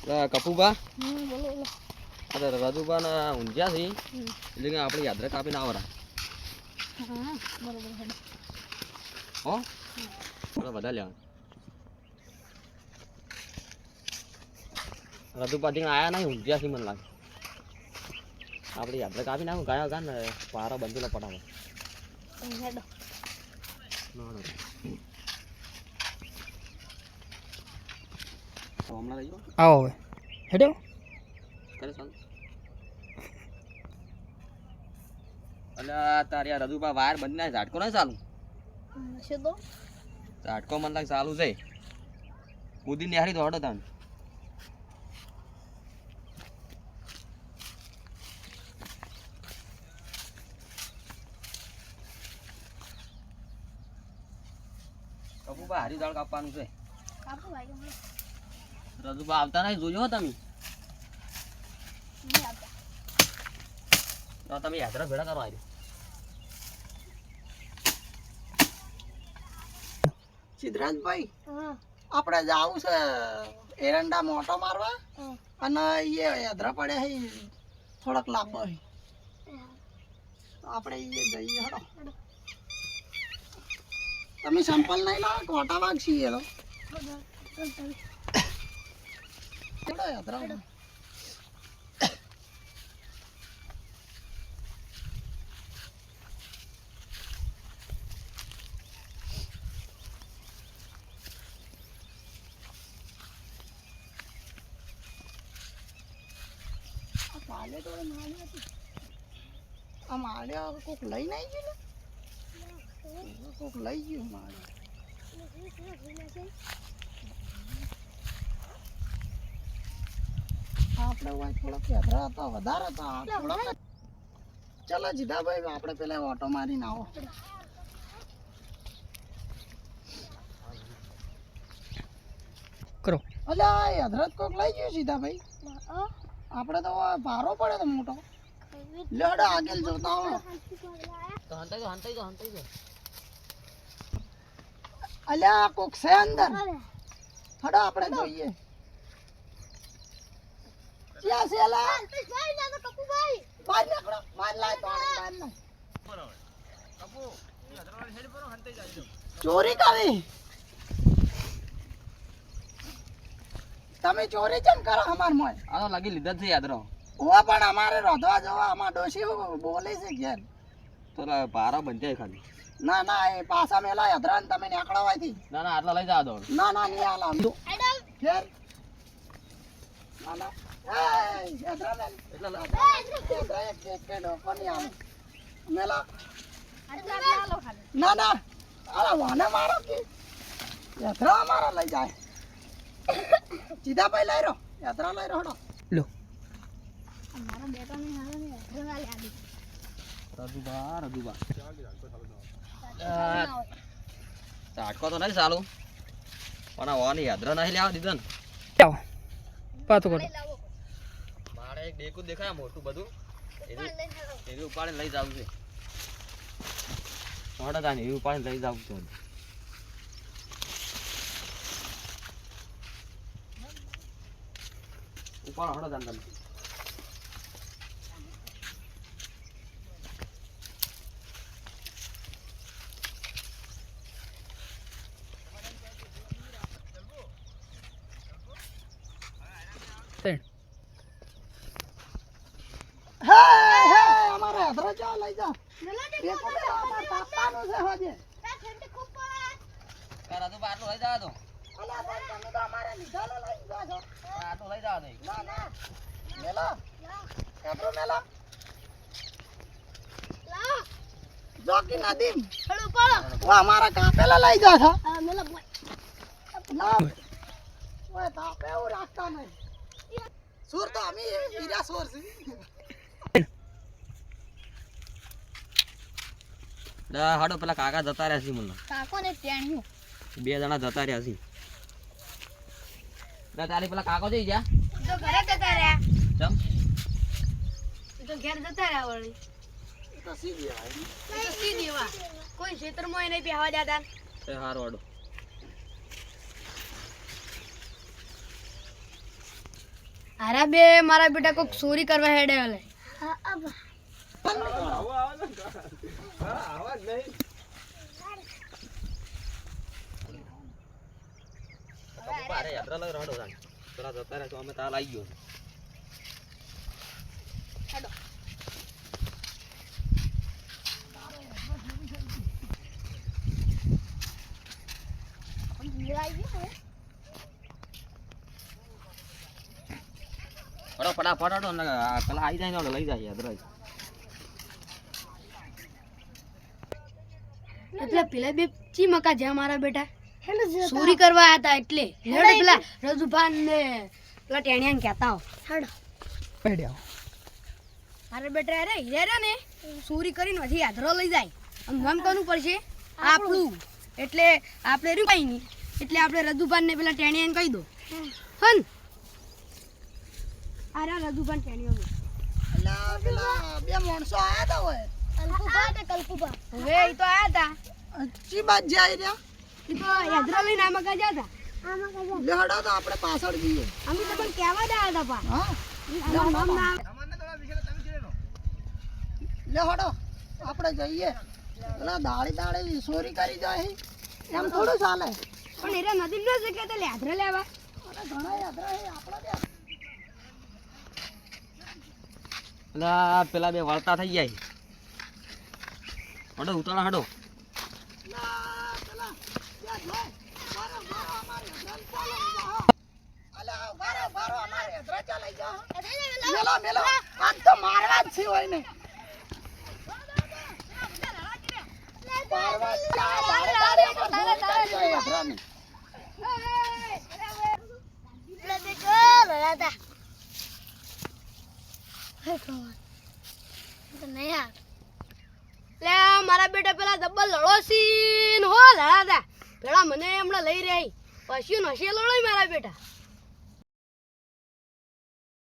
કપૂબા બોલો બોલો. અરે રાજુબા ના ઊંઝ્યા છે એટલે કે આપણે યાત્રા કાપીને આવરા હા બરોબર છે. હો થોડા બધા લેવા રાજુબા થી આયા નહીં ઊંઝ્યા છે મને લાગે આપણે યાત્રા કાપીને આવું ગયા ગા ને પારા બંધેલા પડાવે હેડો. હમણાં લઈ જાઓ આવો હવે હેડો કરે ચાલ અને તારી આ રાજુબા વાયર બંધ ના ઝાટકો ના ચાલુ છે તો ઝાટકો મને લાગે ચાલુ છે કૂદી નિહાળી તો હડો તમે કપૂબા હારી દાળ કાપવાનું છે કાપો ભાઈ મને રાજુબા આવતા નહીં જોજો હો તમે નહીં આવતા. તો તમે યાત્રા ભેળા કરો આવી સિદ્ધરાજભાઈ હા આપણે જાવું છે એરંડા મોટો મારવા હા અને એ યાત્રા પડે છે થોડોક લાંબો છે આપણે એ જઈએ હડો તમે સંપલ નહીં લાવો કોટા વાગ છીએ તો હેડો યાત્રા માલે તો માલે હતી આ માલે કોક લઈ નહીં ગયું ને કોક લઈ ગયું માલે આપણે હોય થોડોક યાત્રા હતા વધારે હતા થોડોક ચલો જીધાભાઈ આપણે પેલા ઓટો મારીને આવો કરો અલ્યા યાત્રા કોક લઈ ગયું સીધાભાઈ આપણે તો ભારો પડે તો મોટો લેડો આગળ જોતા હો તો હંતાઈ જો અલ્યા કોક છે અંદર હડો આપણે જોઈએ ક્યાં છે અલા બહાર નીકળો બહાર લાય બહાર ના ચોરી કરી તમે ચોરી કેમ કરો અમાર મોય આ તો લાગી લીધા જ છે યાત્રા ઓવા પણ અમારે રોધવા જોવા અમાર ડોશી બોલે છે ઘેર તો પારા બંધાય ખાલી ના ના એ પાછા મેલા યાત્રા તમે નીકળવાથી ના ના આટલા લઈ જા દો ના ના નહીં આલા ઘેર ના ના એ યાત્રા મેલ એટલે યાત્રા એક ડોકો નહીં આલે મેલા ના ના અરે વાને મારો કે યાત્રા અમારા લઈ જાય સીધા ભાઈ લઈ રહો યાત્રા લઈ રહો લો મારા બેટા ને હાલે ને રવા લે આદી રાજુબા ઝાટકો તો નહીં ચાલુ પણ આ વાની યાત્રા નહીં લેવા દીધો ને આવો પાતો કરો મારે એક ડેકું દેખાય મોટું બધું એવી ઉપાડીને લઈ જવું છે મોટા તાને એવી ઉપાડીને લઈ જવું છે ઉપાડો હડો તાન તમે હે હે અમારે યાત્રા ચા લઈ જા ડેકો મેલા અમાર તાપાનું છે હોજે રાજુબા આટલું લઈ જવા દો અલા ભાઈ તમે તો અમારે લીધા લઈ જા છો આટલું લઈ જવા દે ના ના મેલા કાપરો મેલા જોકી નદીમ વા અમારા કાપેલા લઈ જા છો ના ઓય તાપે એવું રાખતા નહીં સુર તો અમે હીરા સુર છે હાડો પેલા કાકા જતા રહ્યા છે મને કાકો ને ટેણ્યું બે જણા જતા રહ્યા છે તારી પેલા કાકો જઈ ગયા તો ઘરે જતા રહ્યા ચમ તો ઘેર જતા રહ્યા વળી તો સીધી આવી તો સીધી વા કોઈ ક્ષેત્રમાં નહીં બેહવા દેતા એ હારો હાડો અરે બે મારા બેટા કોક ચોરી કરવા હેડે હલે અરે યાત્રા લઈ રડો તાન પેલા જતા રહે તો અમે તાલ આવી ગયો અરે ફટાફટ હડો ને પેલા આવી જાય ને લઈ જાય યાત્રા એટલે પેલા બે ચી મકા જ્યાં મારા બેટા ચોરી કરવા આયા હતા એટલે હેડો પેલા રજુભાન ને પેલા ટેણિયાને કહેતા હો હેડો પડ્યા મારા બેટા અરે હીરા ને ચોરી કરીને વધી યાત્રા લઈ જાય આમ નામ કોનું પડશે આપણું એટલે આપણે રહ્યું કઈ નહીં એટલે આપણે રજુભાન ને પેલા ટેણિયાને કહી દો હન અરે રજુભાન ટેણિયો અલા પેલા બે માણસો આયા તા હોય કલ્પુભા હવે એ તો આયા હતા અચ્છી બાત જાય રહ્યા એ તો યાત્રા લઈને આમાં કા જતા લેહડો તો આપણે પાછળ જઈએ અમે તો પણ કહેવા જ આયા હતા પા હા લેહડો આપણે જઈએ પેલા દાળી ચોરી કરી જાય એમ થોડું ચાલે પણ એરા નદી ન શકે તો યાત્રા લેવા અને ઘણા યાત્રા છે આપણા ત્યાં અલા પેલા બે વળતા થઈ જાય હડો ઉતાળા હડો મારા બેટા પેલા ડબ્બલ લડોસી હો લડાતા પેલા મને હમણાં લઈ રહી પછી નશી લડો મારા બેટા